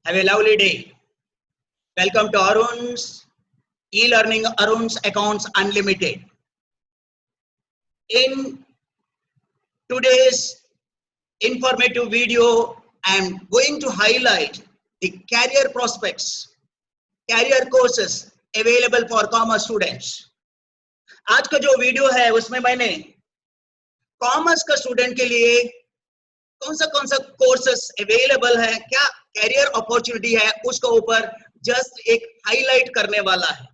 Have a lovely day. Welcome to Arun's e-learning, Arun's Accounts Unlimited. In today's informative video, I am going to highlight the career prospects, career courses available for commerce students. आज का जो video है उसमें मैंने commerce का student के लिए कौन सा कोर्सेस अवेलेबल है, क्या कैरियर अपॉर्चुनिटी है, उसके ऊपर जस्ट एक हाईलाइट करने वाला है।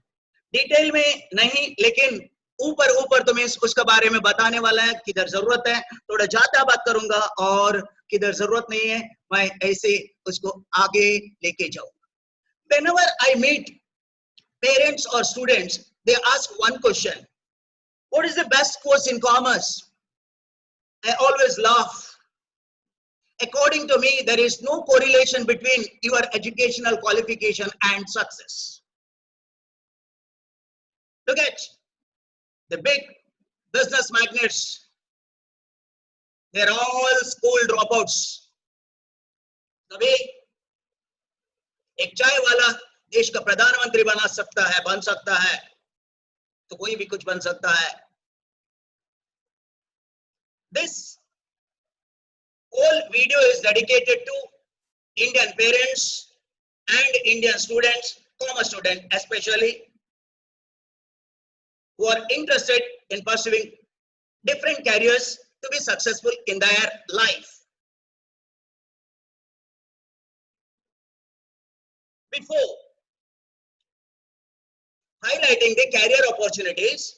डिटेल में नहीं, लेकिन ऊपर ऊपर तुम्हें उसके बारे में बताने वाला है। किधर जरूरत है थोड़ा ज्यादा बात करूंगा और किधर जरूरत नहीं है मैं ऐसे उसको आगे लेके जाऊंगा। Whenever I meet parents or students, they ask one question: what is the best course in commerce? I always laugh. According to me, there is no correlation between your educational qualification and success. Look at the big business magnates. They're all school dropouts. तभी एक चाय वाला देश का प्रधानमंत्री बन सकता है, तो कोई भी कुछ बन सकता है। This whole video is dedicated to Indian parents and Indian students, commerce students especially, who are interested in pursuing different careers to be successful in their life. Before highlighting the career opportunities,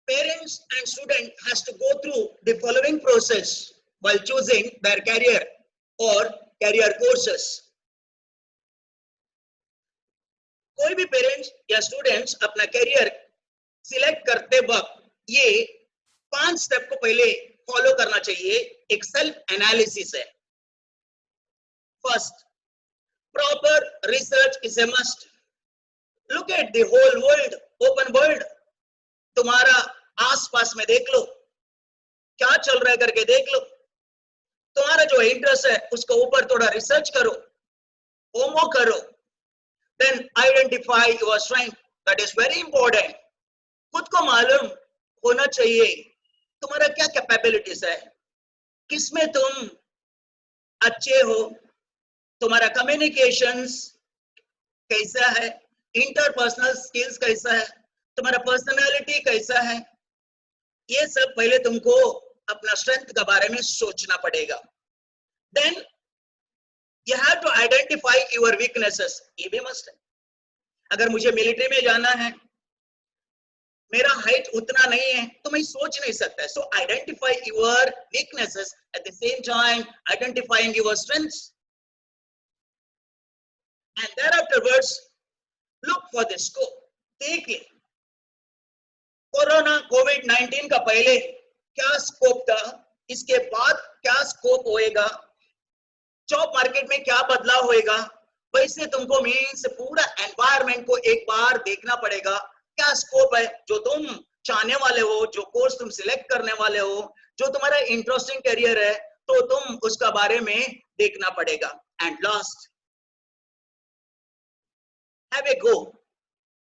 parents and student has to go through the following process while choosing their career or career courses. कोई भी parents या students अपना career select करते वक्त ये 5 step को पहले follow करना चाहिए। एक सेल्फ एनालिसिस है। First, proper research is a must. Look at the whole world, open world. तुम्हारा आसपास में देख लो, क्या चल रहा है करके देख लो। तुम्हारा जो इंटरेस्ट है उसके ऊपर थोड़ा रिसर्च करो, होमवर्क करो। Then identify your strength. That is very important. खुद को मालूम होना चाहिए तुम्हारा क्या कैपेबिलिटीज है, किसमें तुम अच्छे हो, तुम्हारा कम्युनिकेशंस कैसा है, इंटरपर्सनल स्किल्स कैसा है, तुम्हारा पर्सनालिटी कैसा है। ये सब पहले तुमको अपना स्ट्रेंथ के बारे में सोचना पड़ेगा। Then you have to identify your weaknesses. ये भी मस्ट है। अगर मुझे मिलिट्री में जाना है, मेरा हाइट उतना नहीं है, तो मैं सोच नहीं सकता। So identify your weaknesses at the same time identifying your strengths, and thereafterwards look for the scope. देख ले कोरोना कोविड-19 का पहले क्या स्कोप था, इसके बाद क्या स्कोप होएगा, जॉब मार्केट में क्या बदलाव होएगा। वैसे तुमको मीन्स पूरा एनवायरनमेंट को एक बार देखना पड़ेगा। क्या स्कोप है जो तुम चाहने वाले हो, जो कोर्स तुम सिलेक्ट करने वाले हो, जो तुम्हारा इंटरेस्टिंग करियर है, तो तुम उसका बारे में देखना पड़ेगा। And last, have a go,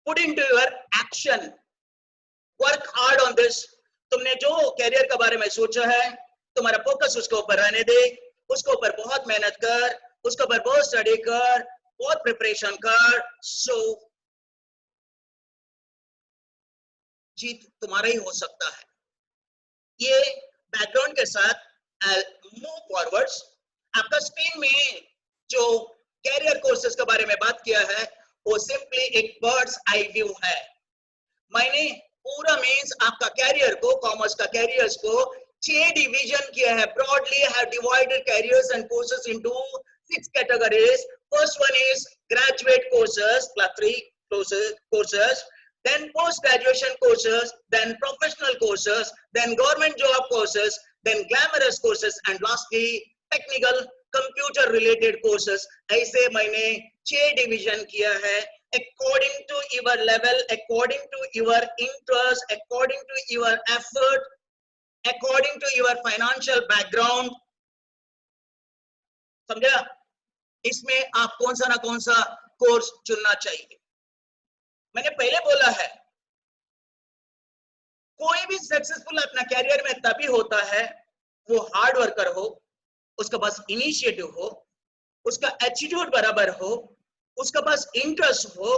put into your action, work hard on this. तुमने जो करियर के बारे में सोचा है, तुम्हारा फोकस उसके ऊपर रहने दे, उसके ऊपर बहुत मेहनत कर, उसके ऊपर बहुत स्टडी कर, बहुत प्रिपरेशन कर। सो जीत तुम्हारा ही हो सकता है। ये बैकग्राउंड के साथ मूव फॉरवर्ड्स। आपका स्क्रीन में जो कैरियर कोर्सेज के बारे में बात किया है वो सिंपली एक बर्ड्स आई व्यू है। मैंने पूरा मीन्स आपका कैरियर को, कॉमर्स का कैरियर्स को 6 डिवीजन किया है। Broadly have divided carriers and courses into 6 categories. First one is graduate courses, class 3 courses, then post-graduation courses, then professional courses, then government job courses, then glamorous courses, and lastly technical computer related courses. ऐसे मैंने 6 division किया है according to your level, according to your interest, according to your effort, according to your financial background. समझा? इसमें आप कौन सा ना कौन सा कोर्स चुनना चाहिए। मैंने पहले बोला है, कोई भी सक्सेसफुल अपना कैरियर में तभी होता है वो हार्ड वर्कर हो, उसका पास इनिशिएटिव हो, उसका एटीट्यूड बराबर हो, उसका पास इंटरेस्ट हो।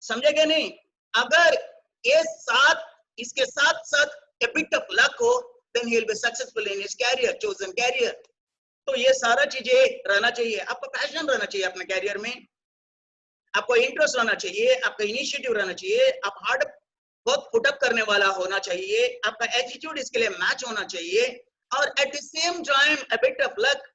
समझे क्या नहीं? अगर ये साथ, इसके साथ साथ a bit of luck हो, then he will be successful in his career, chosen career। तो ये सारा चीजें रहना चाहिए। आपका पैशन रहना चाहिए अपने कैरियर में, आपको इंटरेस्ट रहना चाहिए, आपका इनिशिएटिव रहना चाहिए, आप हार्ड वर्क पुटअप करने वाला होना चाहिए, आपका एटीट्यूड इसके लिए मैच होना चाहिए, और at the same time a bit of luck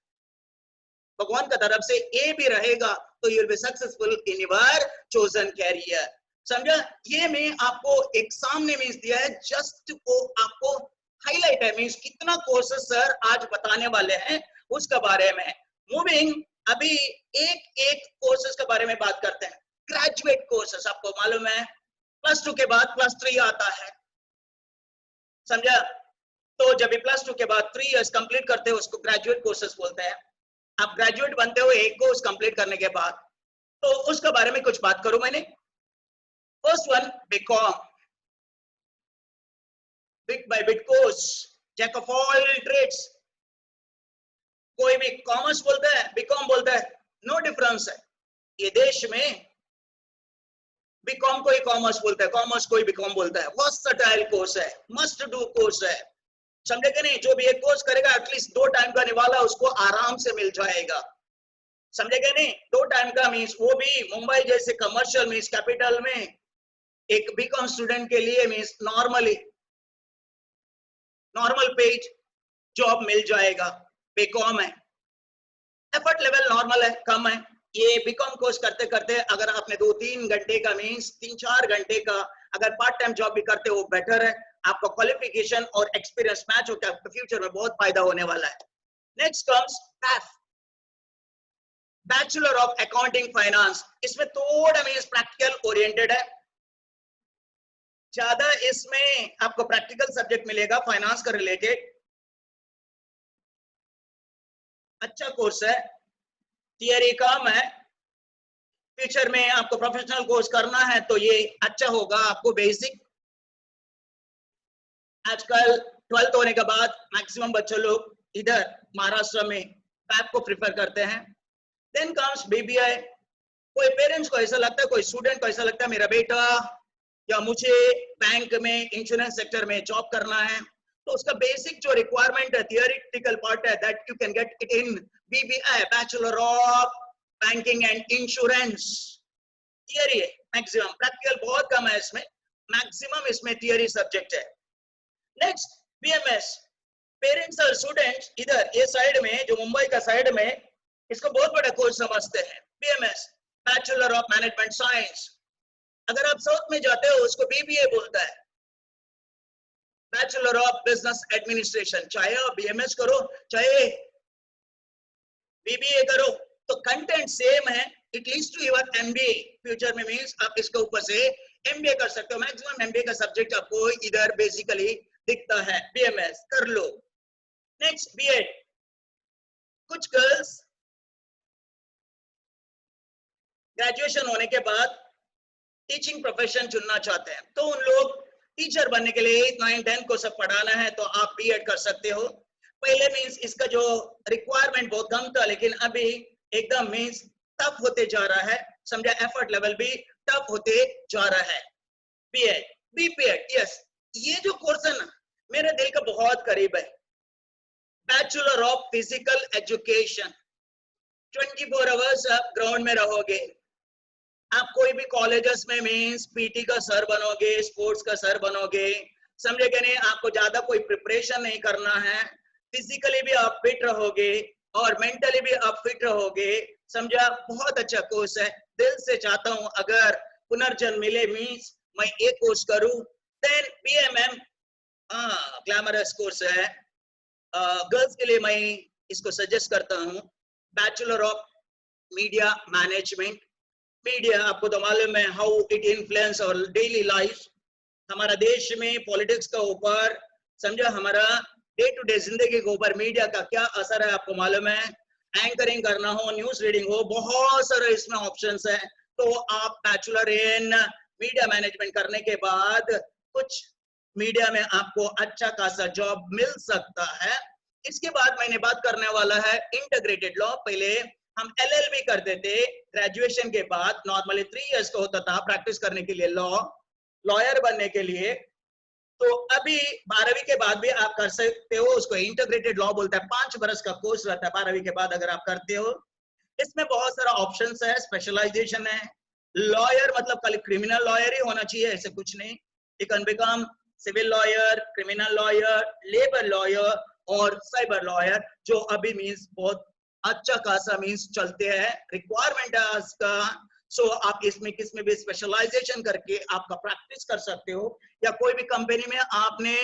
भगवान का तरफ से ये भी रहेगा, तो you will be successful in your chosen career. समझा? ये मैं आपको एक सामने मीन्स दिया है, जस्ट को आपको हाईलाइट है, मीन्स कितना कोर्सेस सर आज बताने वाले हैं उसके बारे में। मूविंग, अभी एक एक कोर्सेस के बारे में बात करते हैं। ग्रेजुएट कोर्सेस, आपको मालूम है +2 के बाद +3 आता है। समझा? तो जब भी +2 के बाद 3 इयर्स कंप्लीट करते हो उसको ग्रेजुएट कोर्सेस बोलते हैं। आप ग्रेजुएट बनते हो एक कोर्स कंप्लीट करने के बाद, तो उसके बारे में कुछ बात करूं मैंने। First one, BCom, bit by bit course, jack of all trades. कोई भी कॉमर्स बोलता है, बीकॉम बोलता है, नो डिफरेंस है। ये देश में बीकॉम कोई कॉमर्स बोलता है, कॉमर्स कोई बीकॉम बोलता है। वर्सटाइल कोर्स है, मस्ट डू कोर्स है। समझे कि नहीं? जो भी एक कोर्स करेगा एटलीस्ट 2 टाइम का निवाला उसको आराम से मिल जाएगा। समझे कि नहीं? 2 टाइम का मीन्स, वो भी मुंबई जैसे कमर्शियल मीन्स कैपिटल में एक बीकॉम स्टूडेंट के लिए मीन्स नॉर्मल पेज जॉब मिल जाएगा। बीकॉम है, एफर्ट लेवल नॉर्मल है, कम है। ये बीकॉम कोर्स करते करते अगर आपने 2-3 घंटे का मीन्स 3-4 घंटे का अगर पार्ट टाइम जॉब भी करते हो बेटर है। आपका क्वालिफिकेशन और एक्सपीरियंस मैच होकर आपके फ्यूचर में बहुत फायदा होने वाला है। Next comes PAF, bachelor of accounting finance. इसमें थोड़ा मीन्स प्रैक्टिकल ओरिएंटेड है, ज्यादा इसमें आपको प्रैक्टिकल सब्जेक्ट मिलेगा फाइनेंस का रिलेटेड। अच्छा कोर्स है, थियरी कम है। फ्यूचर में आपको प्रोफेशनल कोर्स करना है तो ये अच्छा होगा आपको बेसिक। आजकल 12th होने के बाद मैक्सिमम बच्चे लोग इधर महाराष्ट्र में पैप को प्रिफर करते हैं। Then comes BBI. कोई पेरेंट्स को ऐसा लगता है, कोई स्टूडेंट को ऐसा लगता है मेरा बेटा या मुझे बैंक में इंश्योरेंस सेक्टर में जॉब करना है, तो उसका बेसिक जो रिक्वायरमेंट है, थियोरेटिकल पार्ट है, that you can get it in BBI, bachelor of banking and insurance. Theory है मैक्सिमम, प्रैक्टिकल बहुत कम है इसमें, मैक्सिमम इसमें थियरी सब्जेक्ट है। नेक्स्ट बीएमएस, पेरेंट्स और स्टूडेंट्स इधर ये साइड में, जो मुंबई का साइड में, इसको बहुत बड़ा कोर्स समझते हैं। BMS, bachelor of management science. अगर आप साउथ में जाते हो उसको बीबीए बोलता है, बैचलर ऑफ बिजनेस एडमिनिस्ट्रेशन। चाहे आप बीएमएस करो चाहे बीबीए करो, तो कंटेंट सेम है। It leads to your MBA future में, मींस आप इसके ऊपर से एमबीए कर सकते हो। मैक्सिमम एमबीए का सब्जेक्ट आपको इधर बेसिकली दिखता है। बीएमएस कर लो। Next BEd. कुछ गर्ल्स ग्रेजुएशन होने के बाद टीचिंग प्रोफेशन चुनना चाहते हैं, तो उन लोग टीचर बनने के लिए 8, 9, 10 को सब पढ़ाना है, तो आप बीएड कर सकते हो। पहले मींस इसका जो रिक्वायरमेंट बहुत कम था, लेकिन अभी एकदम मींस टफ होते जा रहा है। समझा? एफर्ट लेवल भी टफ होते जा रहा है। बीएड, बीपीएड, यस, ये जो कोर्स है ना मेरे दिल का बहुत करीब है। Bachelor of physical education, 24 hours आप ग्राउंड में रहोगे। आप कोई भी कॉलेजेस में मींस पीटी का सर बनोगे, स्पोर्ट्स का सर बनोगे। समझे कि नहीं? आपको ज्यादा कोई प्रिपरेशन नहीं करना है, फिजिकली भी आप फिट रहोगे और मेंटली भी आप फिट रहोगे। समझा? बहुत अच्छा कोर्स है। दिल से चाहता हूं अगर पुनर्जन्म मिले मींस मैं एक कोर्स करूं। देन बीएमएम, ग्लैमरस कोर्स है, गर्ल्स के लिए मैं इसको सजेस्ट करता हूं। Bachelor of media management. Media आपको तो मालूम है how it influence our daily life. हमारा देश में पॉलिटिक्स का ऊपर, समझा, हमारा डे टू डे जिंदगी के ऊपर मीडिया का क्या असर है आपको मालूम है। एंकरिंग करना हो, न्यूज रीडिंग हो, बहुत सारे इसमें ऑप्शंस है। तो आप बैचलर इन मीडिया मैनेजमेंट करने के बाद कुछ मीडिया में आपको अच्छा खासा जॉब मिल सकता है। इसके बाद मैंने बात करने वाला है इंटीग्रेटेड लॉ। पहले हम LLB करते थे ग्रेजुएशन के बाद, नॉर्मली 3 इयर्स का होता था प्रैक्टिस करने के लिए, लॉयर बनने के लिए। तो अभी 12वीं के बाद भी आप कर सकते हो, उसको इंटीग्रेटेड लॉ बोलते हैं। 5 बरस का कोर्स रहता है 12वीं के बाद अगर आप करते हो। इसमें बहुत सारा ऑप्शंस है, स्पेशलाइजेशन है। लॉयर मतलब खाली क्रिमिनल लॉयर ही होना चाहिए, ऐसे कुछ नहीं। You can become civil lawyer, criminal lawyer, labour lawyer और साइबर लॉयर, जो अभी मीन्स बहुत अच्छा खासा मीन्स चलते हैं, रिक्वायरमेंट है उसका। सो आप इसमें किसमें भी स्पेशलाइजेशन करके आपका प्रैक्टिस कर सकते हो, या कोई भी कंपनी में आपने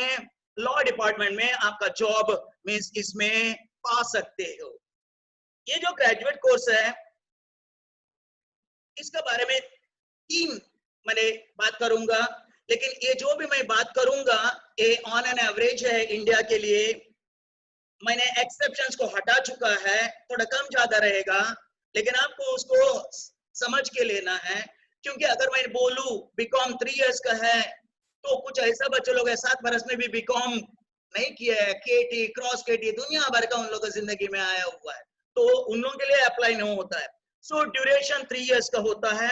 लॉ डिपार्टमेंट में आपका जॉब मीन्स इसमें पा सकते हो। ये जो ग्रेजुएट कोर्स है, इसके बारे में 3 मैंने बात करूंगा, लेकिन ये जो भी मैं बात करूंगा ये ऑन एन एवरेज है इंडिया के लिए। मैंने एक्सेप्शंस को हटा चुका है, थोड़ा कम ज्यादा रहेगा, लेकिन आपको उसको समझ के लेना है। क्योंकि अगर मैं बोलूं बीकॉम 3 इयर्स का है, तो कुछ ऐसा बच्चे लोग 7 बरस में भी बीकॉम नहीं किया है, केटी क्रॉस केटी दुनिया भर का उन लोगों की जिंदगी में आया हुआ है, तो उन लोगों के लिए अप्लाई नहीं होता है। सो ड्यूरेशन 3 इयर्स का होता है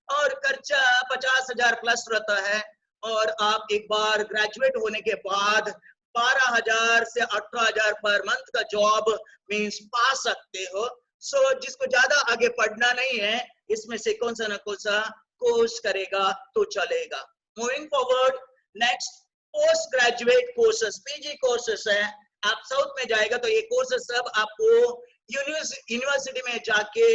और खर्चा 50,000 प्लस रहता है। और आप एक बार ग्रेजुएट होने के बाद 12,000 से 18,000 पर मंथ का जॉब मीन्स पा सकते हो। सो जिसको ज्यादा आगे पढ़ना नहीं है, इसमें से कौन सा ना कौन सा कोर्स करेगा तो चलेगा। Moving forward, next post graduate courses, PG courses है। आप साउथ में जाएगा तो ये कोर्सेस सब आपको यूनिवर्सिटी में जाके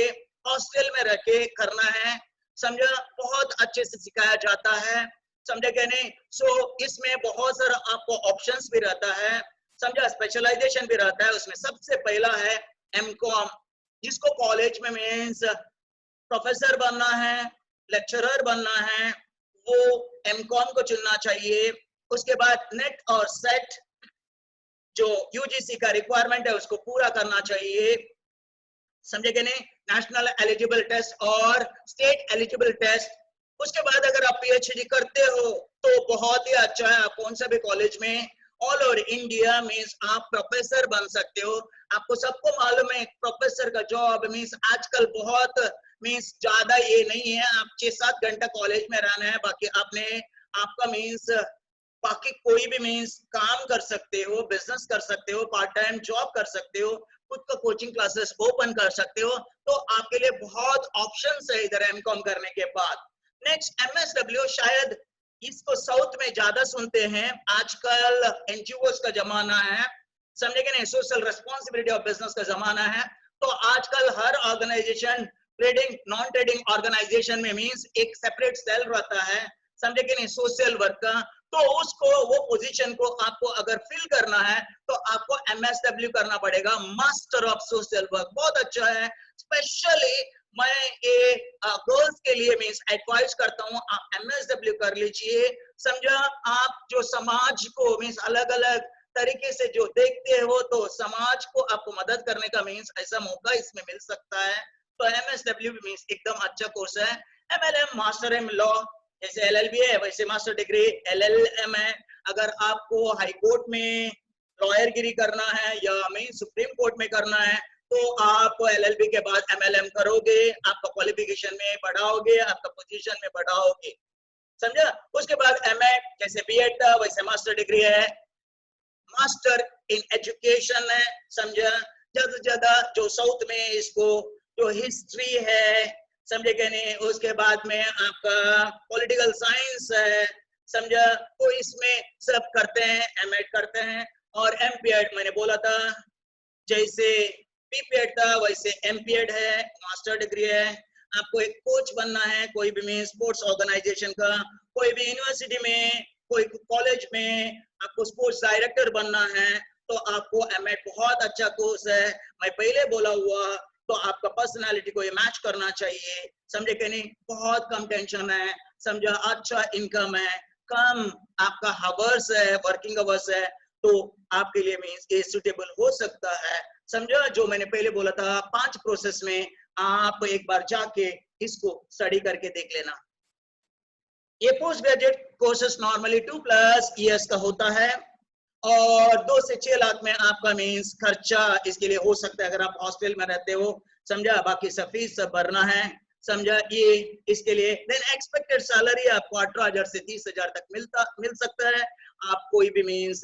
हॉस्टल में रह के करना है, समझा। बहुत अच्छे से सिखाया जाता है, समझे क्या नहीं। सो इसमें बहुत सारा आपको ऑप्शंस भी रहता है, समझा। स्पेशलाइजेशन भी रहता है। उसमें सबसे पहला है एमकॉम, जिसको कॉलेज में मीन्स प्रोफेसर बनना है, लेक्चरर बनना है, वो एमकॉम को चुनना चाहिए। उसके बाद नेट और सेट जो यूजीसी का रिक्वायरमेंट है उसको पूरा करना चाहिए, समझे कि नहीं। नेशनल एलिजिबल टेस्ट और स्टेट एलिजिबल टेस्ट। उसके बाद अगर आप पीएचडी करते हो तो बहुत ही अच्छा है, आप कौन सा भी कॉलेज में ऑल ओवर इंडिया मीन्स आप प्रोफेसर बन सकते हो। आपको सबको मालूम है प्रोफेसर का जॉब मीन्स आजकल बहुत मीन्स ज्यादा ये नहीं है, आप 6-7 घंटा कॉलेज में रहना है, बाकी आपने आपका मीन्स बाकी कोई भी मीन्स काम कर सकते हो, बिजनेस कर सकते हो, पार्ट टाइम जॉब कर सकते हो, खुद का कोचिंग क्लासेस ओपन कर सकते हो। तो आपके लिए बहुत ऑप्शंस है इधर एमकॉम करने के बाद। नेक्स्ट एमएसडब्ल्यू, शायद इसको साउथ में ज्यादा सुनते हैं। आजकल एनजीओस का जमाना है, समझे कि नहीं, सोशल रेस्पॉन्सिबिलिटी ऑफ बिजनेस का जमाना है। तो आजकल हर organisation trading non trading organisation में मीन्स एक सेपरेट सेल रहता है, समझे कि नहीं, सोशल वर्क का। तो उसको वो पोजीशन को आपको अगर फिल करना है तो आपको एमएसडब्ल्यू करना पड़ेगा, मास्टर ऑफ सोशल वर्क। बहुत अच्छा है, स्पेशली मैं ये गर्ल्स के लिए मीन्स एडवाइस करता हूँ, आप एमएसडब्ल्यू कर लीजिए, समझा। आप जो समाज को मीन्स अलग अलग तरीके से जो देखते हो, तो समाज को आपको मदद करने का मीन्स ऐसा मौका इसमें मिल सकता है। तो एमएसडब्ल्यू मीन्स एकदम अच्छा कोर्स है। एमएलएम, मास्टर इन लॉ, जैसे एलएलबी है वैसे मास्टर डिग्री एलएलएम है। अगर आपको हाई कोर्ट में लॉयर गिरी करना है या मेन सुप्रीम कोर्ट में करना है, तो आप एलएलबी के बाद एमएलएम करोगे, आपका क्वालिफिकेशन में बढ़ाओगे, आपका पोजीशन में बढ़ाओगे, समझा। उसके बाद एमए, जैसे बीएड था वैसे मास्टर डिग्री है, मास्टर इन एजुकेशन है, समझा। ज्यादा से ज्यादा जो साउथ में इसको जो हिस्ट्री है, समझे कि नहीं। उसके बाद में आपका पॉलिटिकल साइंस है, समझा। तो इसमें सब करते हैं, एमएड करते हैं। और एमपीएड मैंने बोला था, जैसे पीपीएड था वैसे एमपीएड है, मास्टर डिग्री है। आपको एक कोच बनना है कोई भी में स्पोर्ट्स ऑर्गेनाइजेशन का, कोई भी यूनिवर्सिटी में, कोई कॉलेज में आपको स्पोर्ट्स डायरेक्टर बनना है, तो आपको एमएड बहुत अच्छा कोर्स है। मैं पहले बोला हुआ, तो आपका पर्सनालिटी को ये मैच करना चाहिए, समझे कि नहीं। बहुत कम टेंशन है, समझा, अच्छा इनकम है, कम आपका हावर्स है, वर्किंग आवर्स है, तो आपके लिए मींस ये सुटेबल हो सकता है, समझा? जो मैंने पहले बोला था 5 प्रोसेस में आप एक बार जाके इसको स्टडी करके देख लेना। ये post graduate courses normally 2+ years का होता है और 2 से 6 लाख में आपका मीन्स खर्चा इसके लिए हो सकता है अगर आप हॉस्टल में रहते हो, समझा? बाकी सब फीस सब भरना है, समझा? ये इसके लिए देन एक्सपेक्टेड सैलरी आपको 18,000 से 30,000 तक मिल सकता है। आप कोई भी मीन्स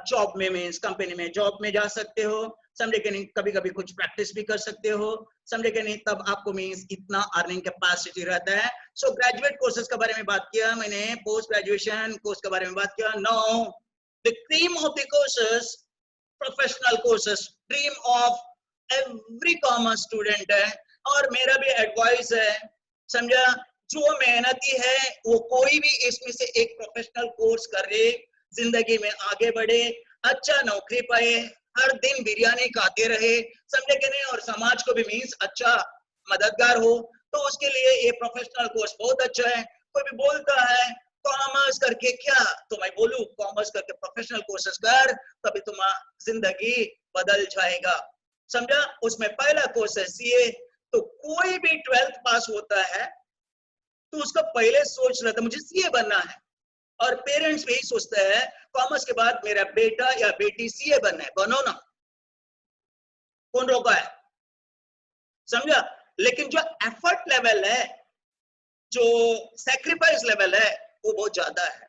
जॉब में मीन्स कंपनी में जॉब में जा सकते हो, समझे कि नहीं? कभी कभी कुछ प्रैक्टिस भी कर सकते हो, समझे कि नहीं? तब आपको मीन्स इतना अर्निंग कैपेसिटी रहता है। सो ग्रेजुएट कोर्सेज के बारे में बात किया मैंने, पोस्ट ग्रेजुएशन कोर्स के बारे में बात किया। Now the cream of the courses, professional courses, dream of every commerce student है और मेरा भी एडवाइस है, समझा? जो मेहनती है वो कोई भी इसमें से एक प्रोफेशनल कोर्स करे, जिंदगी में आगे बढ़े, अच्छा नौकरी पाए, हर दिन बिरयानी खाते रहे, समझे कि नहीं? और समाज को भी मीन्स अच्छा मददगार हो, तो उसके लिए ये प्रोफेशनल कोर्स बहुत अच्छा है। कोई भी बोलता है कॉमर्स करके क्या, तो मैं बोलूं कॉमर्स करके प्रोफेशनल कोर्सेस कर, तभी तुम्हारा जिंदगी बदल जाएगा, समझा? उसमें पहला कोर्स है सीए। तो कोई भी 12th पास होता है तो उसका पहले सोच रहा था मुझे सीए बनना है, और पेरेंट्स भी यही सोचते हैं कॉमर्स के बाद मेरा बेटा या बेटी सीए बनना है, बनो ना, कौन रोका है, समझा? लेकिन जो एफर्ट लेवल है, जो सैक्रिफाइस लेवल है, वो बहुत ज्यादा है।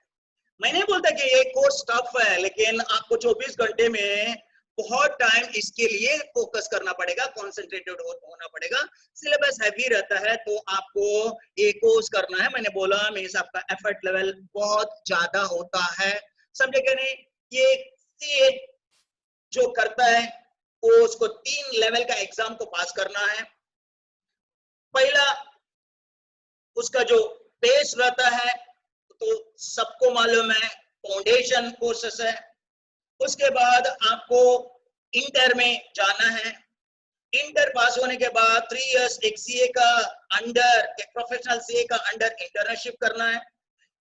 मैं नहीं बोलता कि ये कोर्स टफ है, लेकिन आपको 24 घंटे में बहुत टाइम इसके लिए फोकस करना पड़ेगा, कॉन्सेंट्रेटेड होना पड़ेगा। सिलेबस हैवी रहता है तो आपको ये कोर्स करना है। मैंने बोला मीन्स आपका एफर्ट लेवल बहुत ज्यादा होता है, समझे क्या नहीं? ये सीए जो करता है वो उसको 3 लेवल का एग्जाम को पास करना है। पहला उसका जो बेस रहता है तो सबको मालूम है फाउंडेशन कोर्सेस है। उसके बाद आपको इंटर में जाना है, इंटर पास होने के बाद 3 इयर्स एक सीए का अंडर, एक प्रोफेशनल सीए का अंडर इंटर्नशिप करना है।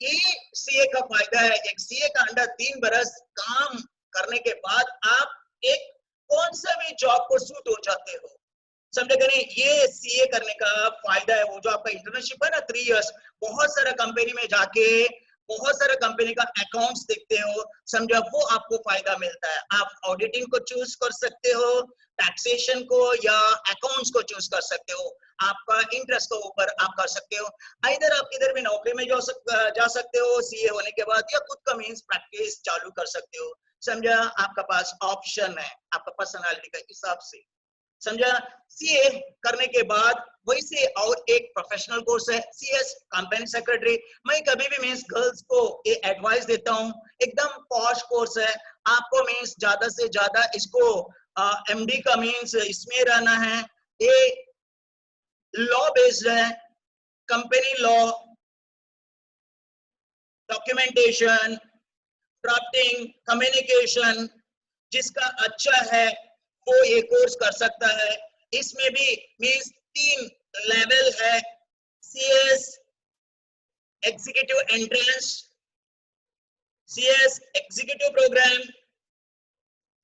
ये सीए का फायदा है, एक सीए का अंडर 3 बरस काम करने के बाद आप एक कौन सा भी जॉब को सूट हो जाते हो, समझे कि नहीं? ये सीए करने का फायदा है। वो जो आपका इंटर्नशिप है ना 3 इयर्स, बहुत सारा कंपनी में जाके बहुत सारा कंपनी का अकाउंट्स देखते हो, समझा? वो आपको फायदा मिलता है। आप ऑडिटिंग को चूज कर सकते हो, टैक्सेशन को या अकाउंट्स को चूज कर सकते हो, आपका इंटरेस्ट के ऊपर आप कर सकते हो। इधर आप किधर भी नौकरी में जा सकते हो सीए होने के बाद, या खुद का मीन्स प्रैक्टिस चालू कर सकते हो, समझा? आपका पास ऑप्शन है आपका पर्सनालिटी के हिसाब से, समझा? सीए करने के बाद वही से और एक प्रोफेशनल कोर्स है सीएस कंपनी सेक्रेटरी। मैं कभी भी मीन्स गर्ल्स को ये एडवाइस देता हूँ, एकदम पॉश कोर्स है, आपको मीन्स ज्यादा से ज्यादा इसको एमडी का मीन्स इसमें रहना है। ये लॉ बेस्ड है, company law, documentation, drafting, communication, जिसका अच्छा है वो ये कोर्स कर सकता है। इसमें भी मीन्स 3 लेवल है, CS executive entrance, CS executive programme,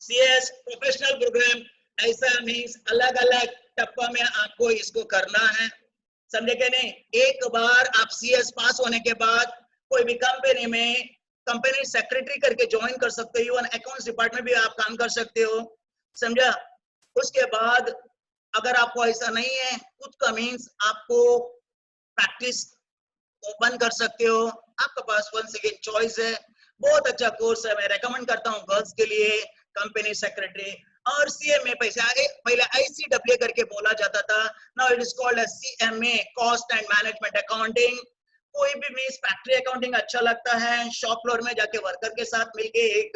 CS professional programme. ऐसा मीन्स अलग अलग टप्पा में आपको इसको करना है, समझे क्या नहीं? एक बार आप सीएस पास होने के बाद कोई भी कंपनी में कंपनी सेक्रेटरी करके ज्वाइन कर सकते हो, अकाउंट्स डिपार्टमेंट भी आप काम कर सकते हो, समझा? उसके बाद अगर आपको ऐसा नहीं है खुद का मीन्स आपको प्रैक्टिस ओपन कर सकते हो, आपका पास वन सेकेंड चॉइस है। बहुत अच्छा कोर्स है, मैं रेकमेंड करता हूँ गर्ल्स के लिए, कंपनी सेक्रेटरी। और सीए में पहले आईसीडब्ल्यू करके बोला जाता था, now it is called as CMA, cost and management accounting. कोई भी मीन्स फैक्ट्री अकाउंटिंग अच्छा लगता है, शॉप फ्लोर में जाके वर्कर के साथ मिलके एक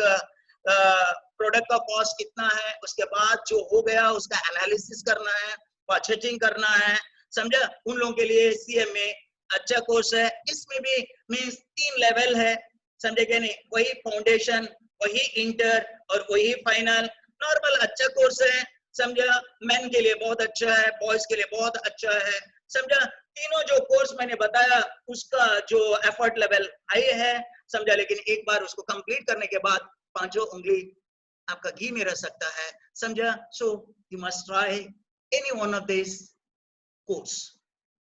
प्रोडक्ट का कॉस्ट कितना है, उसके बाद जो हो गया उसका एनालिसिस करना है, बजटिंग करना है, समझा? उन लोगों के लिए सीएमए अच्छा कोर्स है। इसमें भी मीन्स 3 लेवल है, समझे क्या नहीं? वही फाउंडेशन, वही इंटर और वही फाइनल। नॉर्मल अच्छा कोर्स है, समझा? मेन के लिए बहुत अच्छा है, बॉयज के लिए बहुत अच्छा है, समझा? तीनों जो कोर्स मैंने बताया उसका जो एफर्ट लेवल हाई है, समझा? लेकिन एक बार उसको कंप्लीट करने के बाद 5 उंगली आपका घी में रह सकता है, समझा? So you must try any one of these course.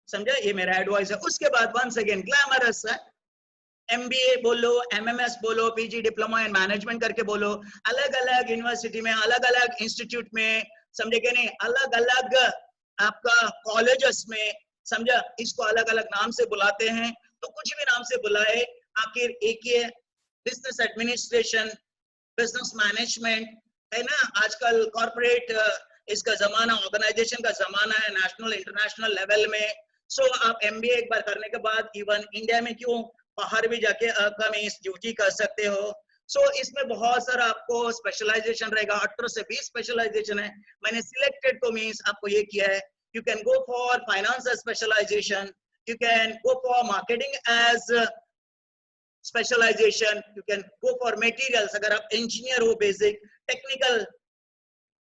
समझा? ये मेरा एडवाइस है. उसके बाद once again ग्लैमरस है. MBA बोलो, MMS बोलो, PG डिप्लोमा इन मैनेजमेंट करके बोलो, अलग अलग यूनिवर्सिटी में, अलग अलग इंस्टीट्यूट में, समझे कि नहीं, अलग अलग आपका कॉलेजेस में, समझा, इसको अलग अलग नाम से बुलाते हैं. तो कुछ भी नाम से बुलाए, आखिर एक ही है. बिजनेस एडमिनिस्ट्रेशन, बिजनेस मैनेजमेंट है ना. आजकल कॉर्पोरेट इसका जमाना, ऑर्गेनाइजेशन का जमाना है, नेशनल इंटरनेशनल लेवल में. सो आप MBA एक बार करने के बाद इवन इंडिया में क्यों, बाहर भी जाके आपका मीन्स ड्यूटी कर सकते हो. सो इसमें बहुत सारा आपको स्पेशलाइजेशन रहेगा. 18 से 20 स्पेशलाइजेशन है. मैंने सिलेक्टेड को मीन्स आपको ये किया है. You can go for finance specialisation, you can go for marketing as specialisation, you can go for materials. अगर आप इंजीनियर हो, basic technical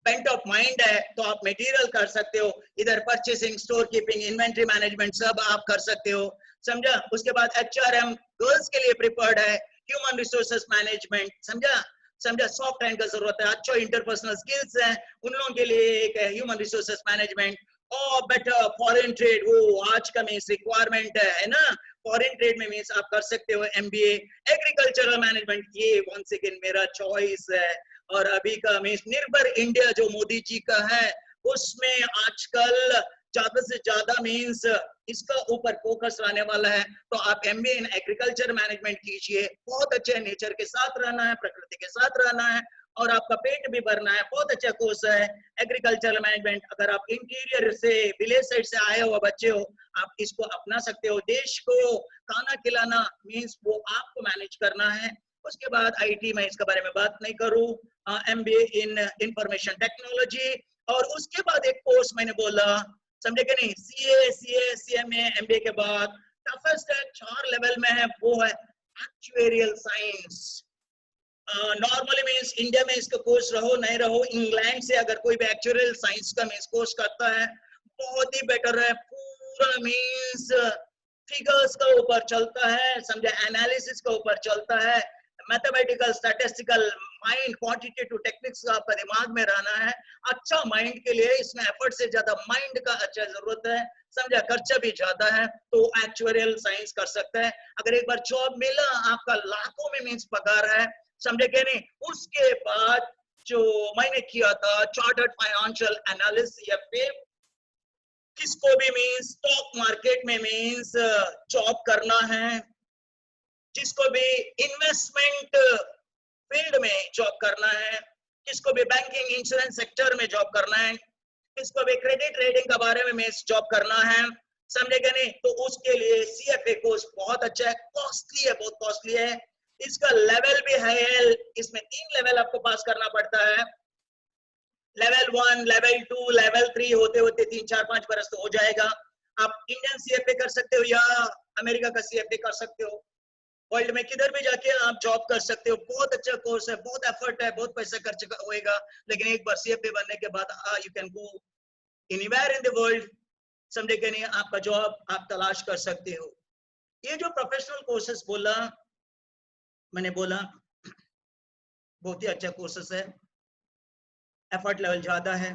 bent of mind है तो आप मटेरियल कर सकते हो. इधर purchasing, store keeping, inventory management सब आप कर सकते हो. समझा? उसके बाद HRM गर्ल्स के लिए प्रिफर्ड है. ह्यूमन रिसोर्सेस मैनेजमेंट, समझा, सॉफ्ट हैंड का जरूरत है, अच्छा इंटरपर्सनल स्किल्स है उन लोगों के लिए एक है ह्यूमन रिसोर्सेस मैनेजमेंट. और बेटर फॉरेन ट्रेड, वो आज का मीन्स रिक्वायरमेंट है ना. फॉरेन ट्रेड में मीन्स आप कर सकते हो MBA. एग्रीकल्चरल मैनेजमेंट, ये वंस अगेन मेरा चॉइस है. और अभी का मीन्स निर्भर इंडिया जो मोदी जी का है, उसमें आजकल ज्यादा से ज्यादा मीन्स इसका ऊपर फोकस रहने वाला है. तो आप MBA इन एग्रीकल्चर मैनेजमेंट कीजिए. बहुत अच्छे नेचर के साथ रहना है, प्रकृति के साथ रहना है, और आपका पेट भी भरना है. बहुत अच्छा कोर्स है एग्रीकल्चर मैनेजमेंट. अगर आप इंटीरियर से, विलेज साइड से आए हो बच्चे हो, आप इसको अपना सकते हो. देश को खाना खिलाना मीन्स वो आपको मैनेज करना है. उसके बाद IT में इसके बारे में बात नहीं करूं. MBA इन इंफॉर्मेशन टेक्नोलॉजी. और उसके बाद एक कोर्स मैंने बोला, समझे कि नहीं, CA, CMA. MBA के बाद टफेस्ट है, 4 लेवल में है, वो है एक्चुएरियल साइंस. नॉर्मली मीन्स इंडिया में इसका कोर्स रहो नहीं रहो, इंग्लैंड से अगर कोई भी एक्चुअरियल साइंस का मीन्स कोर्स करता है, बहुत ही बेटर है. पूरा मीन्स फिगर्स का ऊपर चलता है, समझे, एनालिसिस का ऊपर चलता है, mathematical, statistical, mind, quantitative techniques का आपका दिमाग में रहना है. अच्छा माइंड के लिए इसमें एफर्ट से ज्यादा माइंड का अच्छा जरूरत है. समझा? खर्चा भी ज्यादा है, तो एक्चुअरियल साइंस कर सकता है. अगर एक बार जॉब मिला, आपका लाखों में मीन्स पगार है, समझे क्या नहीं. उसके बाद जो मैंने किया था चार्टर्ड फाइनेंशियल एनालिस्ट, या फिर किसको भी मीन्स स्टॉक मार्केट में मीन्स जॉब करना है, जिसको भी इन्वेस्टमेंट फील्ड में जॉब करना है, किसको भी बैंकिंग इंश्योरेंस सेक्टर में जॉब करना है, किसको भी क्रेडिट रेटिंग के बारे में जॉब करना है, समझे क्या नहीं. तो उसके लिए CFA कोर्स बहुत अच्छा है. कॉस्टली है, बहुत कॉस्टली है. इसका लेवल भी है. इसमें 3 लेवल आपको पास करना पड़ता है. लेवल 1, लेवल 2, लेवल 3 होते होते 3, 4, 5 बरस तो हो जाएगा. आप इंडियन CFA कर सकते हो या अमेरिका का CFA कर सकते हो. वर्ल्ड में किधर भी जाके आप जॉब कर सकते हो. बहुत अच्छा कोर्स है, बहुत एफर्ट है, बहुत पैसा खर्च होएगा, लेकिन एक बार CFA बनने के बाद you can go anywhere in the world. समझे कि नहीं, आपका जॉब आप तलाश कर सकते हो. ये जो प्रोफेशनल कोर्सेस बोला, मैंने बोला बहुत ही अच्छा कोर्सेस है. एफर्ट लेवल ज्यादा है.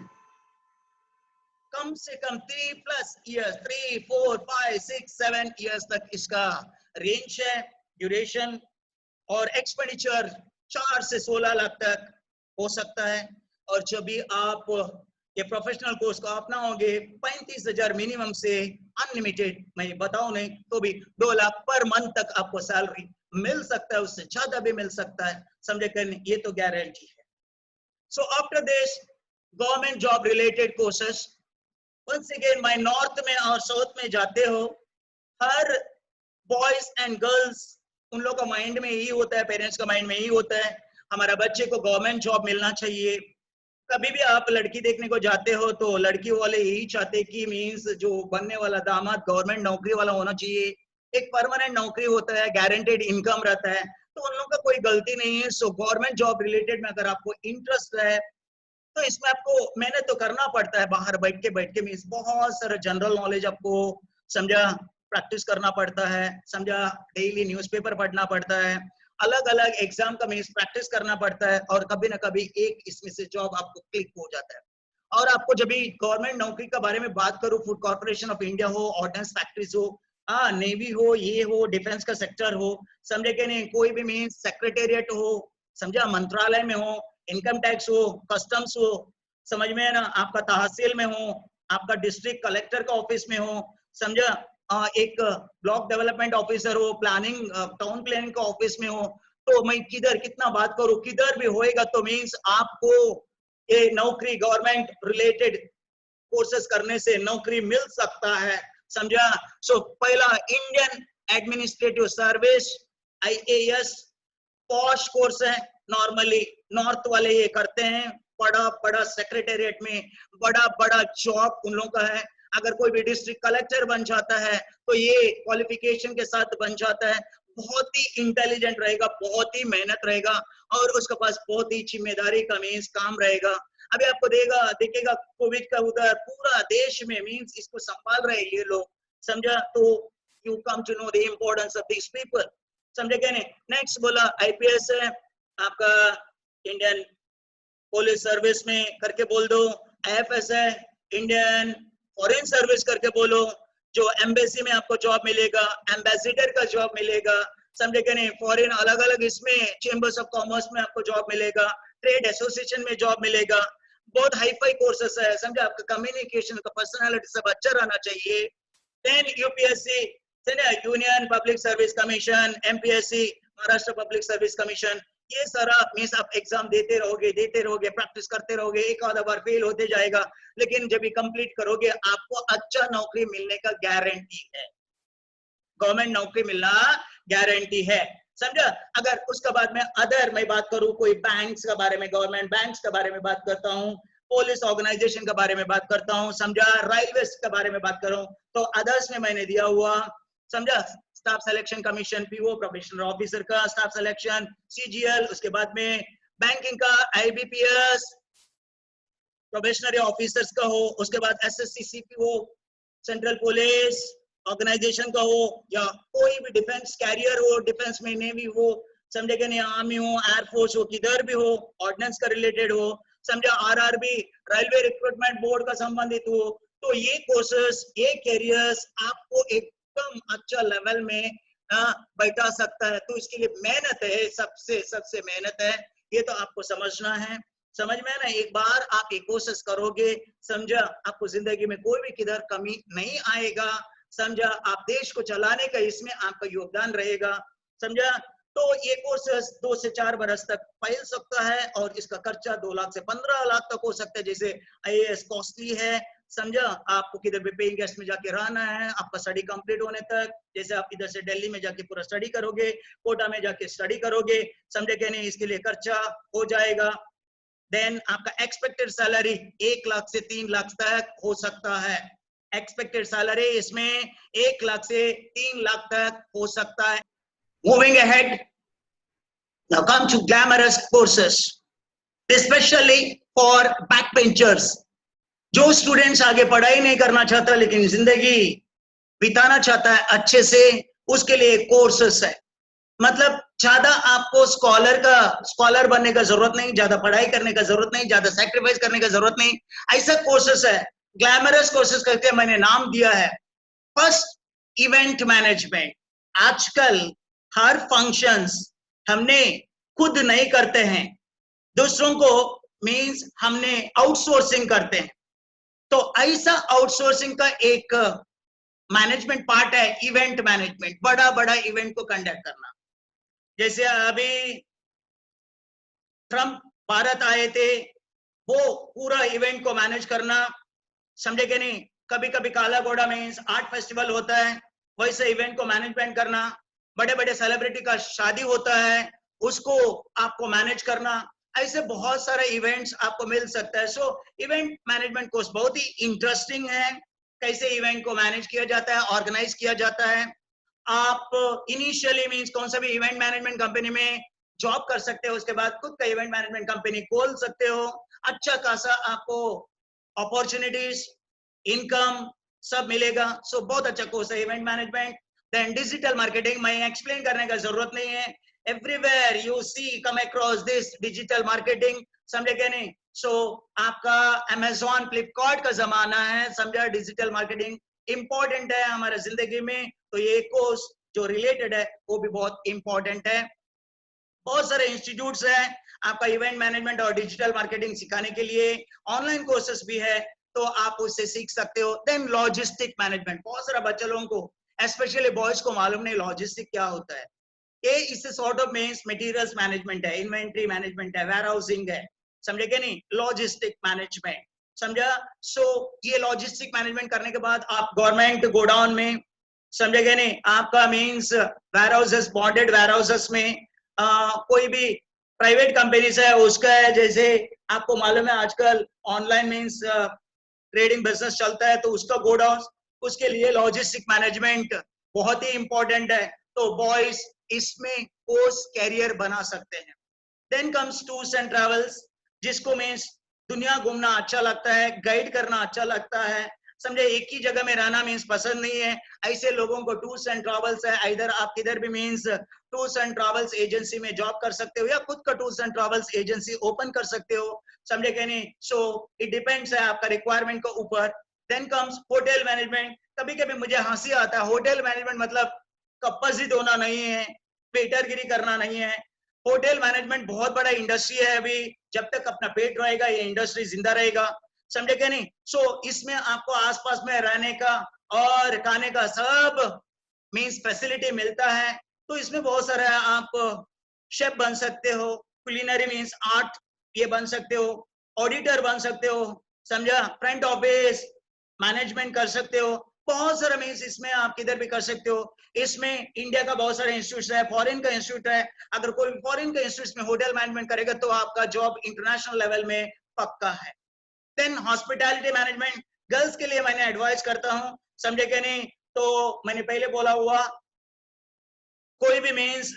कम से कम 3+ इयर्स, 3, 4, 5, 6, 7 इयर्स तक इसका रेंज है, ड्यूरेशन. और एक्सपेंडिचर 4 से 16 लाख तक हो सकता है. और जब भी आप ये प्रोफेशनल कोर्स को अपनाओगे, 35,000 मिनिमम से अनलिमिटेड, मैं बताऊं नहीं तो भी 2 लाख पर मंथ तक आपको सैलरी मिल सकता है, उससे ज्यादा भी मिल सकता है. समझे कर, ये तो गारंटी है. So after this government job related courses, once again मैं नॉर्थ में और साउथ में जाते हो, हर बॉयज एंड गर्ल्स, उन लोगों का माइंड में यही होता है, पेरेंट्स का माइंड में यही होता है, हमारा बच्चे को गवर्नमेंट जॉब मिलना चाहिए. कभी भी आप लड़की देखने को जाते हो तो लड़की वाले यही चाहते कि मीन्स जो बनने वाला दामाद गवर्नमेंट नौकरी वाला होना चाहिए. एक परमानेंट नौकरी होता है, गारंटेड इनकम रहता है, तो उन लोगों का कोई गलती नहीं है. सो गवर्नमेंट जॉब रिलेटेड में अगर आपको इंटरेस्ट है तो इसमें आपको मेहनत तो करना पड़ता है. बाहर बैठ के मीन्स बहुत सारा जनरल नॉलेज आपको, समझा, प्रैक्टिस करना पड़ता है. समझा, डेली न्यूज़पेपर पढ़ना पड़ता है, अलग अलग एग्जाम का मीन्स प्रैक्टिस करना पड़ता है और कभी ना कभी एक इसमें से जॉब आपको क्लिक हो जाता है। और आपको जब भी गवर्नमेंट नौकरी के बारे में बात करूं, फूड कॉर्पोरेशन ऑफ इंडिया हो, ऑर्डिनेंस फैक्ट्रीज हो, नेवी हो, ये हो, डिफेंस का सेक्टर हो, समझे कि नहीं, कोई भी मीन्स सेक्रेटेरिएट हो, समझा, मंत्रालय में हो, इनकम टैक्स हो, कस्टम्स हो, समझ में है ना, आपका तहसील में हो, आपका डिस्ट्रिक्ट कलेक्टर का ऑफिस में हो, समझा, एक ब्लॉक डेवलपमेंट ऑफिसर हो, प्लानिंग टाउन प्लानिंग का ऑफिस में हो, तो मैं किधर कितना बात करूं, किधर भी होएगा तो मीन्स आपको ये नौकरी गवर्नमेंट रिलेटेड कोर्सेस करने से नौकरी मिल सकता है, समझा। सो पहला Indian administrative service IAS posh course है, नॉर्मली नॉर्थ वाले ये करते हैं, बड़ा बड़ा सेक्रेटेरिएट में बड़ा बड़ा जॉब उन लोगों का है। अगर कोई भी डिस्ट्रिक्ट कलेक्टर बन जाता है तो ये क्वालिफिकेशन के साथ बन जाता है, बहुत ही इंटेलिजेंट रहेगा, बहुत ही मेहनत रहेगा और उसके पास बहुत ही जिम्मेदारी का मीन्स काम रहेगा। अभी आपको देखेगा कोविड का उधर पूरा देश में मीन्स इसको संभाल रहे ये लोग, समझा। तो you come to know the importance of these people, समझे क्या नहीं। नेक्स्ट बोला IPS है आपका, इंडियन पुलिस सर्विस में करके बोल दो, IFS है इंडियन फॉरेन सर्विस करके बोलो, जो एम्बेसी में आपको जॉब मिलेगा, एम्बेसडर का जॉब मिलेगा, समझे क्या नहीं। फॉरेन अलग अलग इसमें चेंबर्स ऑफ कॉमर्स में आपको जॉब मिलेगा, ट्रेड एसोसिएशन में जॉब मिलेगा, बहुत हाई फाई कोर्सेस है, समझे। आपका कम्युनिकेशन का पर्सनालिटी सब अच्छा रहना चाहिए। Then UPSC, union public service commission, MPSC Maharashtra public service commission, ये सारा मीन्स आप एग्जाम देते रहोगे, प्रैक्टिस करते रहोगे, एक आधा बार फेल होते जाएगा, लेकिन जब ये कंप्लीट करोगे आपको अच्छा नौकरी मिलने का गारंटी है, गवर्नमेंट नौकरी मिलना गारंटी है, समझा। अगर उसके बाद में अदर मैं बात करूं, कोई बैंक्स के बारे में, गवर्नमेंट बैंक्स के बारे में बात करता हूं, पुलिस ऑर्गेनाइजेशन के बारे में बात करता हूं, समझा, रेलवे के बारे में बात करूं तो अदर्स में मैंने दिया हुआ, समझा, staff selection commission, PO probationer officer का स्टाफ सिलेक्शन, CGL, उसके बाद में बैंकिंग का IBPS प्रोबेशनरी ऑफिसर्स का हो, उसके बाद SSC CPO central police organisation का हो, या कोई भी डिफेंस कैरियर हो, डिफेंस में नेवी हो, समझे कि नहीं, आर्मी हो, एयरफोर्स हो, किधर भी हो, ऑर्डिनेंस का रिलेटेड हो, समझा, RRB रेलवे रिक्रूटमेंट बोर्ड का संबंधित हो, तो ये कोर्सेस, ये कैरियर्स आपको एकदम अच्छा लेवल में बैठा सकता है। तो इसके लिए मेहनत है, सबसे सबसे मेहनत है, ये तो आपको समझना है, समझ में है ना। एक बार आप ये कोशिश करोगे, समझा, आपको जिंदगी में कोई भी किधर कमी नहीं आएगा, समझा। आप देश को चलाने का इसमें आपका योगदान रहेगा, समझा। तो ये कोर्सेस 2 से 4 बरस तक फैल सकता है और इसका खर्चा 2 लाख से 15 लाख तक हो सकता है। जैसे IAS कॉस्टली है, समझा, आपको किधर भी पेइंग गेस्ट में जाके रहना है आपका स्टडी कंप्लीट होने तक, जैसे आप इधर से दिल्ली में जाके पूरा स्टडी करोगे, कोटा में जाके स्टडी करोगे, समझे क्या नहीं, इसके लिए खर्चा हो जाएगा। देन आपका एक्सपेक्टेड सैलरी 1 लाख से 3 लाख तक हो सकता है, एक्सपेक्टेड सैलरी इसमें 1 लाख से 3 लाख तक हो सकता है। Moving ahead, now come to glamorous courses, specially for back benchers, जो स्टूडेंट्स आगे पढ़ाई नहीं करना चाहता लेकिन जिंदगी बिताना चाहता है अच्छे से, उसके लिए कोर्सेस है। मतलब ज्यादा आपको स्कॉलर बनने का जरूरत नहीं, ज्यादा पढ़ाई करने का जरूरत नहीं, ज्यादा सैक्रिफाइस करने का जरूरत नहीं, ऐसा कोर्सेस है, ग्लैमरस कोर्सेस करके मैंने नाम दिया है। First, event management. आजकल हर फंक्शंस हमने खुद नहीं करते हैं, दूसरों को मींस हमने आउटसोर्सिंग करते हैं। तो ऐसा आउटसोर्सिंग का एक मैनेजमेंट पार्ट है इवेंट मैनेजमेंट, बड़ा बड़ा इवेंट को कंडक्ट करना। जैसे अभी ट्रम्प भारत आए थे, वो पूरा इवेंट को मैनेज करना, समझे कि नहीं। कभी कभी काला घोड़ा मीन्स आर्ट फेस्टिवल होता है, वैसे इवेंट को मैनेजमेंट करना, बड़े बड़े सेलिब्रिटी का शादी होता है, उसको आपको मैनेज करना, ऐसे बहुत सारे इवेंट्स आपको मिल सकता है। सो इवेंट मैनेजमेंट कोर्स बहुत ही इंटरेस्टिंग है, कैसे इवेंट को मैनेज किया जाता है, ऑर्गेनाइज किया जाता है। आप इनिशियली मींस कौन सा भी इवेंट मैनेजमेंट कंपनी में जॉब कर सकते हो, उसके बाद खुद का इवेंट मैनेजमेंट कंपनी खोल सकते हो, अच्छा खासा आपको अपॉर्चुनिटीज, इनकम सब मिलेगा। सो बहुत अच्छा कोर्स है event management. Then digital marketing, मैं एक्सप्लेन करने का जरूरत नहीं है, everywhere you see come across this digital marketing, समझे क्या नहीं? So आपका Amazon, Flipkart का जमाना है, समझा? डिजिटल मार्केटिंग इंपॉर्टेंट है हमारे जिंदगी में, तो ये कोर्स जो रिलेटेड है वो भी बहुत इंपॉर्टेंट है। बहुत सारे इंस्टीट्यूट्स हैं आपका इवेंट मैनेजमेंट और डिजिटल मार्केटिंग सिखाने के लिए, ऑनलाइन कोर्सेस भी है, तो आप उससे सीख सकते हो। देन लॉजिस्टिक मैनेजमेंट, बहुत सारा बच्चे लोगों को स्पेशली बॉयज को मालूम नहीं लॉजिस्टिक क्या होता है। ये इससे sort of means materials management है, इन्वेंट्री मैनेजमेंट है, वेयर हाउसिंग है, समझे क्या नहीं? लॉजिस्टिक मैनेजमेंट, समझा? सो ये लॉजिस्टिक मैनेजमेंट करने के बाद आप गवर्नमेंट गोडाउन में, समझे क्या नहीं? आपका means warehouses, bonded warehouses में कोई भी प्राइवेट कंपनीज है उसका है, जैसे आपको मालूम है आजकल ऑनलाइन मीन्स ट्रेडिंग बिजनेस चलता है, तो उसका गोडाउन, उसके लिए लॉजिस्टिक मैनेजमेंट बहुत ही इंपॉर्टेंट है। तो बॉयज इसमें कोर्स कैरियर बना सकते हैं। Then comes tours and travels, जिसको मीन्स दुनिया घूमना अच्छा लगता है, गाइड करना अच्छा लगता है, समझे? एक ही जगह में रहना मीन्स पसंद नहीं है, ऐसे लोगों को टूर्स एंड ट्रैवल्स है। इधर आप किधर भी means tours and travels agency में जॉब कर सकते हो या खुद का tours and travels agency open कर सकते हो, समझे क्या नहीं? सो इट डिपेंड्स है आपका रिक्वायरमेंट के ऊपर। Then comes hotel management. कभी कभी मुझे हंसी आता है, होटल मैनेजमेंट मतलब कपजित होना नहीं है, वेटरगिरी करना नहीं है। होटल मैनेजमेंट बहुत बड़ा इंडस्ट्री है, अभी जब तक अपना पेट रहेगा ये इंडस्ट्री जिंदा रहेगा, समझे क्या नहीं? सो इसमें आपको आसपास में रहने का और खाने का सब मीन्स फैसिलिटी मिलता है, तो इसमें बहुत सारा आप शेफ बन सकते हो, कुलिनरी मीन्स आर्ट ये बन सकते हो, ऑडिटर बन सकते हो, समझा? फ्रंट ऑफिस मैनेजमेंट कर सकते हो, बहुत सारा मीन्स इसमें आप किधर भी कर सकते हो। इसमें इंडिया का बहुत सारा इंस्टीट्यूट है, फॉरेन का इंस्टीट्यूट है, अगर कोई फॉरेन का इंस्टीट्यूट में होटल मैनेजमेंट करेगा तो आपका जॉब इंटरनेशनल लेवल में पक्का है। देन हॉस्पिटैलिटी मैनेजमेंट, गर्ल्स के लिए मैंने एडवाइस करता हूं, समझे क्या नहीं? तो मैंने पहले बोला हुआ, कोई भी मीन्स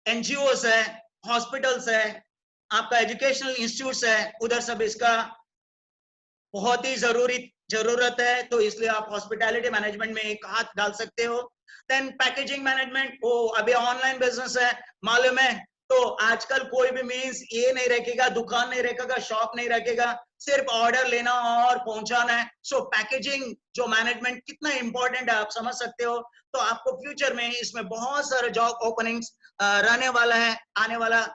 एनजीओस है, हॉस्पिटल्स है, आपका एजुकेशनल इंस्टीट्यूट्स है, उधर सब इसका बहुत ही जरूरत है, तो इसलिए आप हॉस्पिटैलिटी मैनेजमेंट में एक हाथ डाल सकते हो। देन पैकेजिंग मैनेजमेंट, वो अभी ऑनलाइन बिजनेस है, मालूम है? तो आजकल कोई भी मीन्स ये नहीं रखेगा, दुकान नहीं रखेगा, शॉप नहीं रखेगा, सिर्फ ऑर्डर लेना और पहुंचाना है। सो पैकेजिंग जो मैनेजमेंट कितना इंपॉर्टेंट है आप समझ सकते हो। तो आपको फ्यूचर में इसमें बहुत सारे जॉब ओपनिंग्स रहने वाला है, आने वाला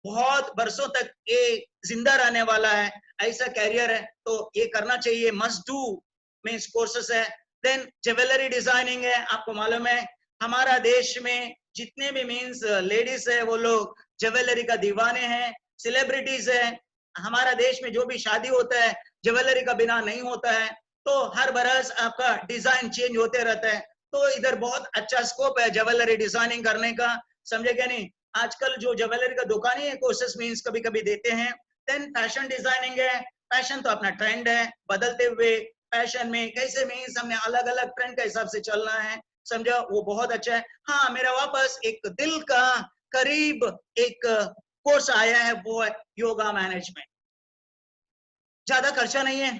बहुत बरसों तक ये जिंदा रहने वाला है, ऐसा कैरियर है, तो ये करना चाहिए, मस्ट डू मीन्स कोर्सेस है। देन ज्वेलरी डिजाइनिंग है, आपको मालूम है हमारा देश में जितने भी मीन्स लेडीज है वो लोग ज्वेलरी का दीवाने हैं, सेलिब्रिटीज है। हमारा देश में जो भी शादी होता है ज्वेलरी का बिना नहीं होता है, तो हर बरस आपका डिजाइन चेंज होते रहता है, तो इधर बहुत अच्छा स्कोप है ज्वेलरी डिजाइनिंग करने का, समझे क्या नहीं? आजकल जो ज्वेलरी का दुकान है कोर्सेस मीन्स कभी कभी देते हैं। देन फैशन डिजाइनिंग है, फैशन तो अपना ट्रेंड है, बदलते हुए फैशन में कैसे मीन्स हमने अलग अलग ट्रेंड के हिसाब से चलना है, समझा? वो बहुत अच्छा है। हाँ, मेरा वापस एक दिल का करीब एक कोर्स आया है, वो है योगा मैनेजमेंट। ज्यादा खर्चा नहीं है,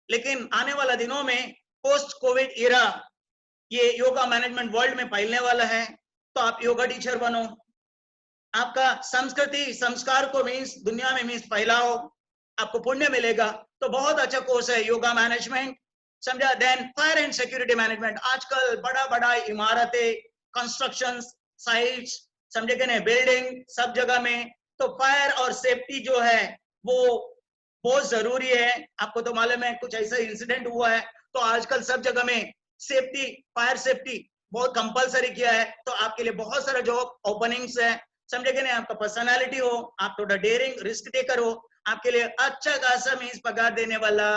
लेकिन आने वाला दिनों में पोस्ट कोविड इरा ये योगा मैनेजमेंट वर्ल्ड में फैलने वाला है, तो आप योगा टीचर बनो, आपका संस्कृति संस्कार को मीन्स दुनिया में मीन्स फैलाओ, आपको पुण्य मिलेगा। तो बहुत अच्छा कोर्स है योगा मैनेजमेंट, समझा? Then fire and security management, आजकल बड़ा बड़ा इमारतें, कंस्ट्रक्शन साइट्स, समझे कि नहीं, बिल्डिंग सब जगह में, तो फायर और सेफ्टी जो है वो बहुत जरूरी है। आपको तो मालूम है कुछ ऐसा इंसिडेंट हुआ है, तो आजकल सब जगह में सेफ्टी, फायर सेफ्टी बहुत कंपलसरी किया है, तो आपके लिए बहुत सारा जॉब ओपनिंग्स है, समझे कि नहीं? आपका पर्सनालिटी हो, आप थोड़ा डेयरिंग रिस्क टेकर हो, आपके लिए अच्छा खासा मीन्स पगार देने वाला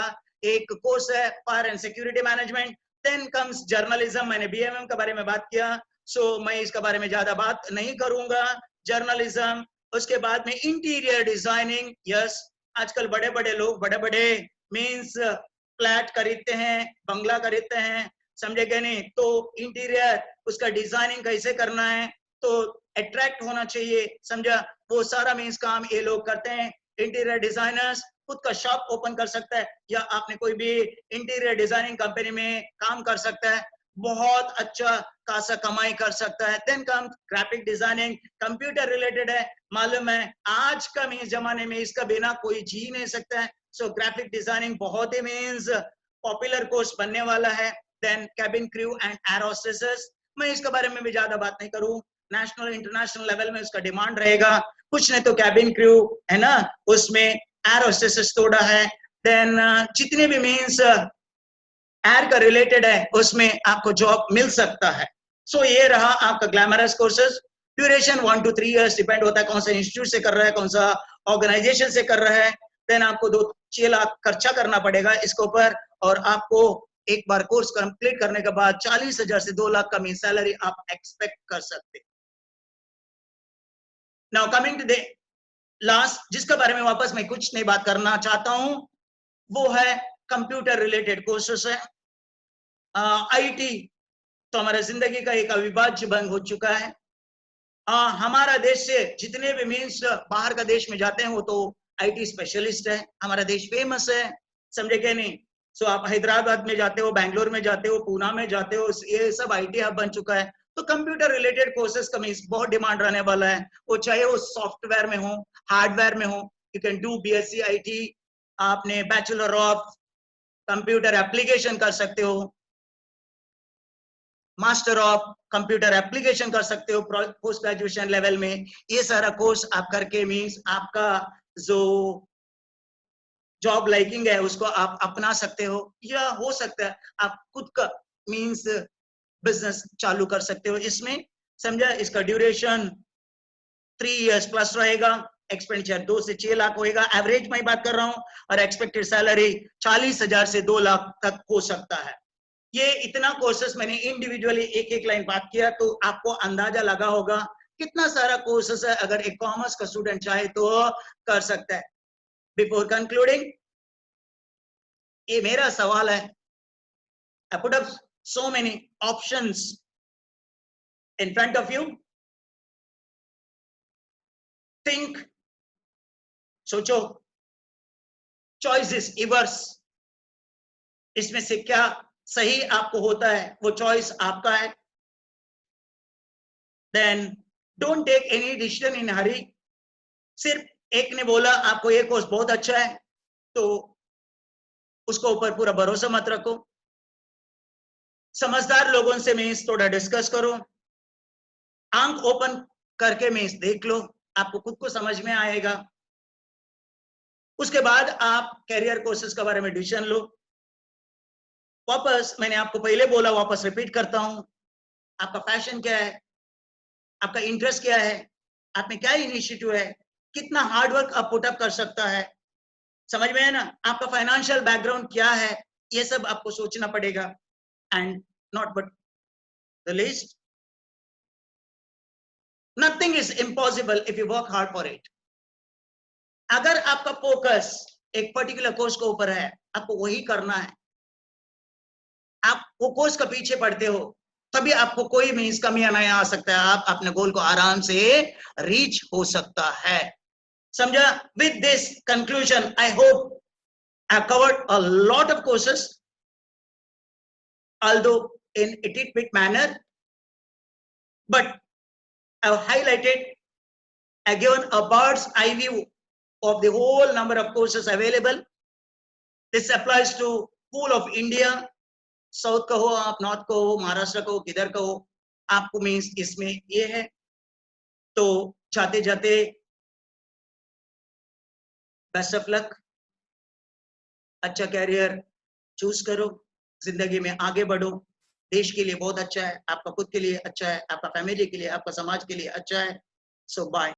एक कोर्स है fire and security management. Then comes journalism, मैंने बीएमएम के बारे में बात किया, सो मैं इसके बारे में ज्यादा बात नहीं करूंगा। जर्नलिज्म, उसके बाद में इंटीरियर डिजाइनिंग, यस, आजकल बड़े बड़े लोग बड़े बड़े मीन्स फ्लैट खरीदते हैं, बंगला खरीदते हैं, समझे क्या नहीं? तो इंटीरियर उसका डिजाइनिंग कैसे करना है, तो अट्रैक्ट होना चाहिए, समझा? वो सारा मीन्स काम ये लोग करते हैं। इंटीरियर डिजाइनर्स खुद का शॉप ओपन कर सकता है, या आपने कोई भी इंटीरियर डिजाइनिंग कंपनी में काम कर सकता है। बहुत अच्छा खासा कमाई कर सकता है। Then come graphic designing, computer related है, मालूम है आज का मीन्स जमाने में इसका बिना कोई जी नहीं सकता है। सो ग्राफिक डिजाइनिंग बहुत ही मीन्स पॉपुलर कोर्स बनने वाला है। Then cabin crew and air hostesses, मैं इसके बारे में भी ज्यादा बात नहीं करूं, नेशनल इंटरनेशनल लेवल में इसका डिमांड रहेगा। कुछ नहीं तो कैबिन क्रू है ना, उसमें एयर होस्टेसेस थोड़ा है। देन जितने भी मीन्स एयर का रिलेटेड है उसमें आपको जॉब मिल सकता है। सो ये रहा आपका glamorous courses. Duration 1 to 3 years depend होता है कौन सा इंस्टीट्यूट से कर रहा है, कौन सा ऑर्गेनाइजेशन से कर रहा है। देन आपको 2-6 लाख खर्चा करना पड़ेगा इसके ऊपर, और आपको एक बार कोर्स कंप्लीट करने के बाद 40,000 से 2 लाख का मीन सैलरी आप एक्सपेक्ट कर सकते। Now coming to the last, जिसके बारे में वापस मैं कुछ नहीं बात करना चाहता हूं, वो है कंप्यूटर रिलेटेड कोर्सेस है। आईटी तो हमारा जिंदगी का एक अविभाज्य अंग हो चुका है। हमारा देश से जितने भी मीन्स बाहर का देश में जाते हैं वो तो आईटी स्पेशलिस्ट है। हमारा देश फेमस है, समझे क्या नहीं। सो आप हैदराबाद में जाते हो, बैंगलोर में जाते हो, पूना में जाते हो, ये सब आईटी हब बन चुका है। तो कंप्यूटर रिलेटेड कोर्सेज का मीन्स बहुत डिमांड रहने वाला है, वो चाहे वो सॉफ्टवेयर में हो, हार्डवेयर में हो। You can do BSc IT, आपने बैचलर ऑफ कंप्यूटर एप्लीकेशन कर सकते हो, मास्टर ऑफ कंप्यूटर एप्लीकेशन कर सकते हो पोस्ट ग्रेजुएशन लेवल में। ये सारा कोर्स आप करके मीन्स आपका जो जॉब लाइकिंग है उसको आप अपना सकते हो, या हो सकता है आप खुद का मीन्स बिजनेस चालू कर सकते हो इसमें, समझा। इसका ड्यूरेशन 3 years प्लस रहेगा, एक्सपेंडिचर 2 से 6 लाख होएगा, एवरेज मैं बात कर रहा हूं, और एक्सपेक्टेड सैलरी 40,000 से 2 लाख तक हो सकता है। ये इतना कोर्सेस मैंने इंडिविजुअली एक एक लाइन बात किया तो आपको अंदाजा लगा होगा कितना सारा कोर्सेस है, अगर एक कॉमर्स का स्टूडेंट चाहे तो कर सकता है। बिफोर कंक्लूडिंग, ये मेरा सवाल है, I put up so many options in front of you. Think, सोचो, चॉइस इज इवर्स, इसमें से क्या सही आपको होता है वो चॉइस आपका है। Then don't take any decision in hurry. सिर्फ एक ने बोला आपको ये कोर्स बहुत अच्छा है तो उसको ऊपर पूरा भरोसा मत रखो। समझदार लोगों से मीन्स थोड़ा डिस्कस करो, आंख ओपन करके मीन्स देख लो, आपको खुद को समझ में आएगा। उसके बाद आप कैरियर कोर्सेज के बारे में डिसीजन लो। वापस मैंने आपको पहले बोला, वापस रिपीट करता हूं, आपका पैशन क्या है, आपका इंटरेस्ट क्या है, आप में क्या इनिशिएटिव है, कितना हार्डवर्क आप पुटअप कर सकता है, समझ में है ना। आपका फाइनेंशियल बैकग्राउंड क्या है, ये सब आपको सोचना पड़ेगा। And not but the least, nothing is impossible if you work hard for it. अगर आपका फोकस एक पर्टिकुलर कोर्स के ऊपर है, आपको वही करना है, आप वो कोर्स के पीछे पढ़ते हो, तभी आपको कोई मीन्स कमियां नहीं आ सकता है, आप अपने गोल को आराम से रीच हो सकता है, समझा। With this conclusion I hope I have covered a lot of courses, although in a tidbit manner, but I have highlighted, I have given a bird's eye view of the whole number of courses available. This applies to whole of India, south का हो आप, north का हो, महाराष्ट्र का हो, किधर का हो, आपको मीन्स इसमें ये है। तो जाते जाते बेस्ट ऑफ लक, अच्छा कैरियर चूज करो, जिंदगी में आगे बढ़ो, देश के लिए बहुत अच्छा है, आपका खुद के लिए अच्छा है, आपका फैमिली के लिए, आपका समाज के लिए अच्छा है। सो बाय।